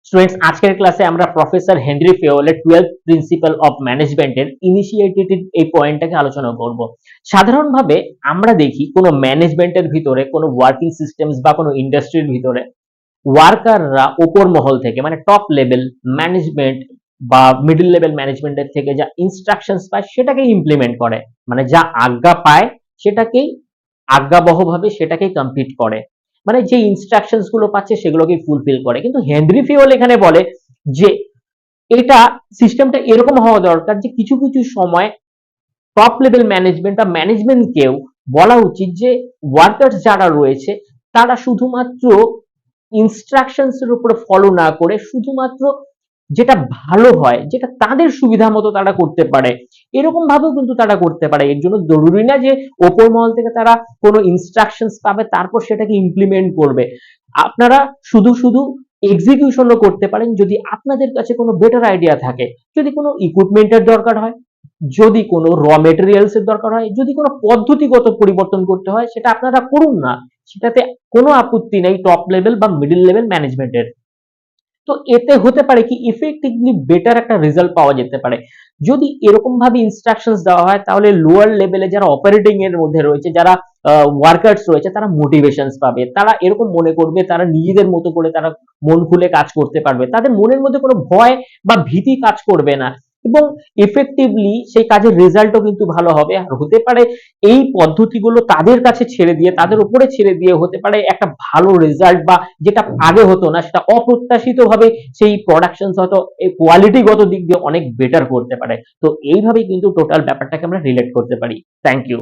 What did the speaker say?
Students, আজকের ক্লাসে আমরা প্রফেসর হেনরি ফেওলের 12th প্রিন্সিপাল অফ ম্যানেজমেন্টের ইনিশিয়েটিভ এই পয়েন্টটাকে আলোচনা করব। সাধারণভাবে আমরা দেখি কোনো ম্যানেজমেন্টের ভিতরে, কোনো ওয়ার্কিং সিস্টেমস বা কোনো ইন্ডাস্ট্রির ভিতরে ওয়ার্কাররা ওপর মহল থেকে, মানে টপ লেভেল ম্যানেজমেন্ট বা মিডল লেভেল ম্যানেজমেন্টের থেকে যা ইনস্ট্রাকশনস পায় সেটাকেই ইমপ্লিমেন্ট করে, মানে যা আজ্ঞা পায় সেটাকেই আজ্ঞাবহভাবে সেটাকেই কমপ্লিট করে, মানে যে ইনস্ট্রাকশনস গুলো পাচ্ছে সেগুলোকে ফুলফিল করে। কিন্তু হেনরি ফিওল এখানে বলে যে এটা সিস্টেমটা এরকম হওয়া দরকার যে কিছু কিছু সময় টপ লেভেল ম্যানেজমেন্ট বা ম্যানেজমেন্টকেও বলা উচিত যে ওয়ার্কার্স যারা রয়েছে তারা শুধুমাত্র ইনস্ট্রাকশনস এর উপরে ফলো না করে শুধুমাত্র যেটা ভালো হয়, যেটা তাদের সুবিধা মতো তারা করতে পারে, এরকম ভাবেও কিন্তু তারা করতে পারে। এর জন্য জরুরি না যে ওপর মহল থেকে তারা কোনো ইনস্ট্রাকশনস পাবে তারপর সেটাকে ইমপ্লিমেন্ট করবে। আপনারা শুধু শুধু এক্সিকিউশনও করতে পারেন যদি আপনাদের কাছে কোনো বেটার আইডিয়া থাকে। যদি কোনো ইকুইপমেন্টের দরকার হয়, যদি কোনো র মেটেরিয়ালস এর দরকার হয়, যদি কোনো পদ্ধতিগত পরিবর্তন করতে হয়, সেটা আপনারা করুন না, সেটাতে কোনো আপত্তি নেই টপ লেভেল বা মিডল লেভেল ম্যানেজমেন্টের। তো এতে হতে পারে কি ইফেক্টিভলি বেটার একটা রেজাল্ট পাওয়া যেতে পারে। যদি এরকম ভাবে ইনস্ট্রাকশনস দেওয়া হয় তাহলে লোয়ার লেভেলে যারা অপারেটিং এর মধ্যে রয়েছে, যারা ওয়ার্কার্স রয়েছে, তারা মোটিভেশনস পাবে, তারা এরকম মনে করবে তারা নিজেদের মতো করে তারা মন খুলে কাজ করতে পারবে, তাদের মনের মধ্যে কোনো ভয় বা ভীতি কাজ করবে না, এবং এফেক্টিভলি সেই কাজের রেজাল্টও কিন্তু ভালো হবে। আর হতে পারে এই পদ্ধতিগুলো তাদের কাছে ছেড়ে দিয়ে, তাদের উপরে ছেড়ে দিয়ে হতে পারে একটা ভালো রেজাল্ট, বা যেটা আগে হতো না সেটা অপ্রত্যাশিত ভাবে সেই প্রোডাকশন হয়তো এই কোয়ালিটিগত দিক দিয়ে অনেক বেটার করতে পারে। তো এইভাবেই কিন্তু টোটাল ব্যাপারটাকে আমরা রিলেট করতে পারি। Thank you.